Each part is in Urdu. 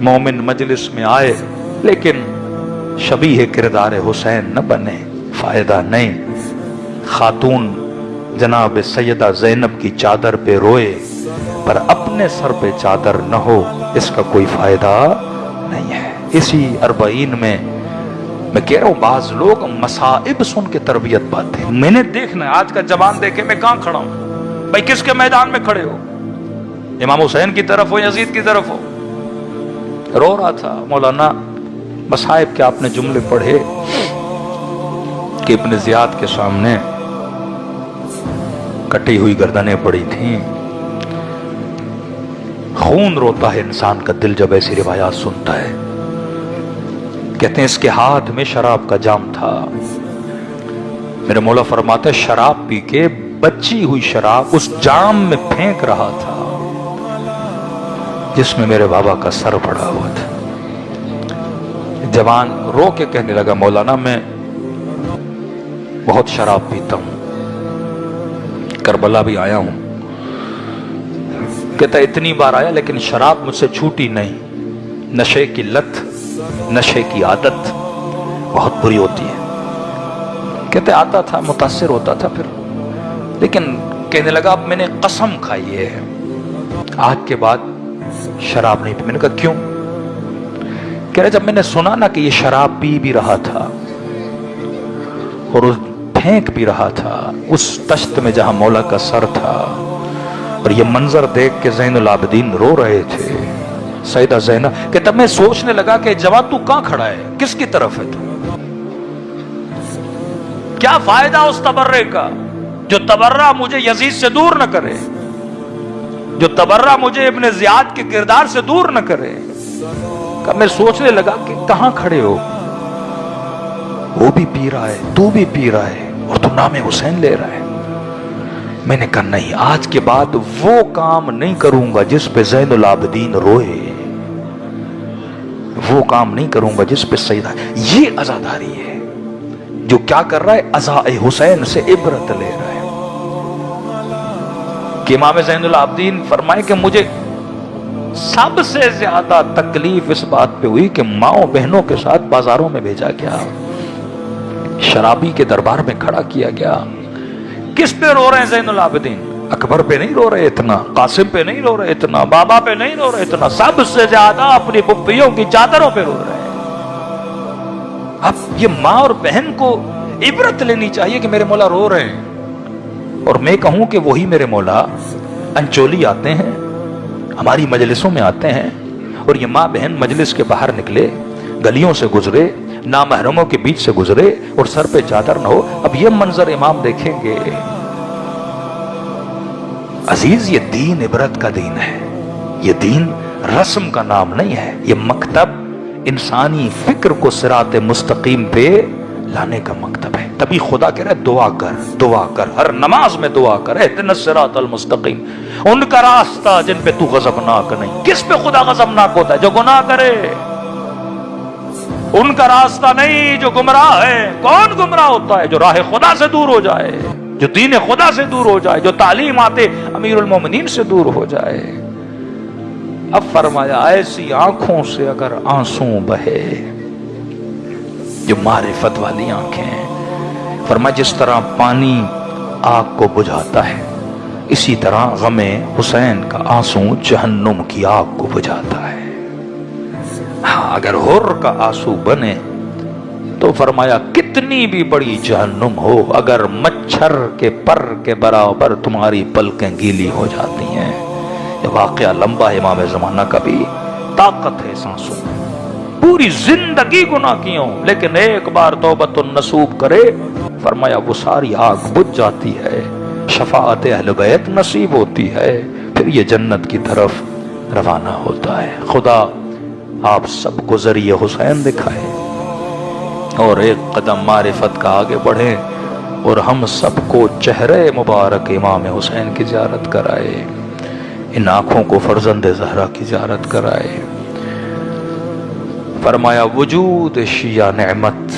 مومن مجلس میں آئے لیکن شبیہ کردار حسین نہ بنے، فائدہ نہیں۔ خاتون جناب سیدہ زینب کی چادر پہ روئے پر اپنے سر پہ چادر نہ ہو، اس کا کوئی فائدہ نہیں ہے۔ اسی 40 میں کہہ رہا ہوں بعض لوگ مصائب سن کے تربیت پاتے ہیں۔ میں نے دیکھنا ہے آج کا جوان دیکھے میں کہاں کھڑا ہوں، بھائی کس کے میدان میں کھڑے ہو؟ امام حسین کی طرف ہو، یزید کی طرف ہو؟ رو رہا تھا مولانا مصائب کے آپ نے جملے پڑھے کہ ابن زیاد کے سامنے کٹی ہوئی گردنیں پڑی تھیں، خون روتا ہے انسان کا دل جب ایسی روایات سنتا ہے۔ کہتے ہیں اس کے ہاتھ میں شراب کا جام تھا، میرے مولا فرماتے شراب پی کے بچی ہوئی شراب اس جام میں پھینک رہا تھا جس میں میرے بابا کا سر پڑا ہوا تھا۔ جوان رو کے کہنے لگا مولانا میں بہت شراب پیتا ہوں، کربلا بھی آیا ہوں۔ کہتا اتنی بار آیا لیکن شراب مجھ سے چھوٹی نہیں۔ نشے کی لت، نشے کی عادت بہت بری ہوتی ہے۔ کہتے آتا تھا، متاثر ہوتا تھا پھر، لیکن کہنے لگا اب میں نے قسم کھائی ہے آج کے بعد شراب نہیں پی۔ میں نے کہا کیوں؟ کہہ رہے جب میں نے سنا نا کہ یہ شراب پی بھی رہا تھا اور پھینک بھی رہا تھا اس تشت میں جہاں مولا کا سر تھا، اور یہ منظر دیکھ کے زین العابدین رو رہے تھے، سیدہ زینب، کہ تب میں سوچنے لگا کہ جوان تو کہاں کھڑا ہے، کس کی طرف ہے تو؟ کیا فائدہ اس تبرے کا جو تبرہ مجھے یزید سے دور نہ کرے، جو تبرہ مجھے ابن زیاد کے کردار سے دور نہ کرے۔ کہ میں سوچنے لگا کہ کہاں کھڑے ہو، وہ بھی پی رہا ہے، تو بھی پی رہا ہے، اور تو نام حسین لے رہا ہے۔ میں نے کہا نہیں، آج کے بعد وہ کام نہیں کروں گا جس پہ زین العابدین روئے، وہ کام نہیں کروں گا جس پہ سیدہ۔ یہ عزاداری ہے جو کیا کر رہا ہے، عزاء حسین سے عبرت لے رہا ہے۔ کہ امام زین العابدین فرمائے کہ مجھے سب سے زیادہ تکلیف اس بات پہ ہوئی کہ ماؤں بہنوں کے ساتھ بازاروں میں بھیجا گیا، شرابی کے دربار میں کھڑا کیا گیا۔ کس پہ رو رہے ہیں زین العابدین؟ اکبر پہ نہیں رو رہے اتنا، قاسم پہ نہیں رو رہے اتنا، بابا پہ نہیں رو رہے اتنا، سب سے زیادہ اپنی پھپھیوں کی چادروں پہ رو رہے ہیں۔ اب یہ ماں اور بہن کو عبرت لینی چاہیے کہ میرے مولا رو رہے ہیں، اور میں کہوں کہ وہی میرے مولا انچولی آتے ہیں، ہماری مجلسوں میں آتے ہیں، اور یہ ماں بہن مجلس کے باہر نکلے، گلیوں سے گزرے، نامحرموں کے بیچ سے گزرے اور سر پہ چادر نہ ہو۔ اب یہ منظر امام دیکھیں گے۔ عزیز یہ دین عبرت کا دین ہے، یہ دین رسم کا نام نہیں ہے، یہ مکتب انسانی فکر کو صراط مستقیم پہ لانے کا مکتب ہے۔ تبھی خدا کہہ رہا ہے دعا کر، دعا کر، ہر نماز میں دعا کر، اہدنا الصراط المستقیم، ان کا راستہ جن پہ تو غضبناک نہیں۔ کس پہ خدا غضبناک ہوتا ہے؟ جو گناہ کرے، ان کا راستہ نہیں جو گمراہ ہے۔ کون گمراہ ہوتا ہے؟ جو راہ خدا سے دور ہو جائے، جو دین خدا سے دور ہو جائے، جو تعلیمات امیر المومنین سے دور ہو جائے۔ اب فرمایا ایسی آنکھوں سے اگر آنسو بہے، جو معرفت والی آنکھیں، فرمایا جس طرح پانی آگ کو بجھاتا ہے، اسی طرح غم حسین کا آنسو جہنم کی آگ کو بجھاتا ہے۔ ہاں اگر حر کا آنسو بنے تو فرمایا کتنی بھی بڑی جہنم ہو، اگر مچھر کے پر کے برابر تمہاری پلکیں گیلی ہو جاتی ہیں۔ یہ واقعہ لمبا ہے، امام زمانہ کا بھی طاقت ہے سانسوں میں۔ پوری زندگی گناہ کیوں لیکن ایک بار توبۃ النصوب کرے، فرمایا وہ ساری آگ بجھ جاتی ہے، شفاعت اہل بیت نصیب ہوتی ہے، پھر یہ جنت کی طرف روانہ ہوتا ہے۔ خدا آپ سب کو ذریعہ حسین دکھائے اور ایک قدم معرفت کا آگے بڑھیں، اور ہم سب کو چہرے مبارک امام حسین کی زیارت کرائے، ان آنکھوں کو فرزند زہرا کی زیارت کرائے۔ فرمایا وجود شیعہ نعمت،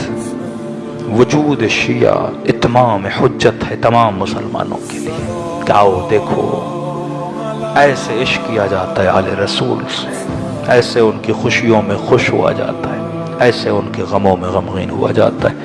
وجود شیعہ اتمام حجت ہے تمام مسلمانوں کے لیے۔ کہ آؤ دیکھو ایسے عشق کیا جاتا ہے آل رسول سے۔ ایسے ان کی خوشیوں میں خوش ہوا جاتا ہے، ایسے ان کے غموں میں غمگین ہوا جاتا ہے۔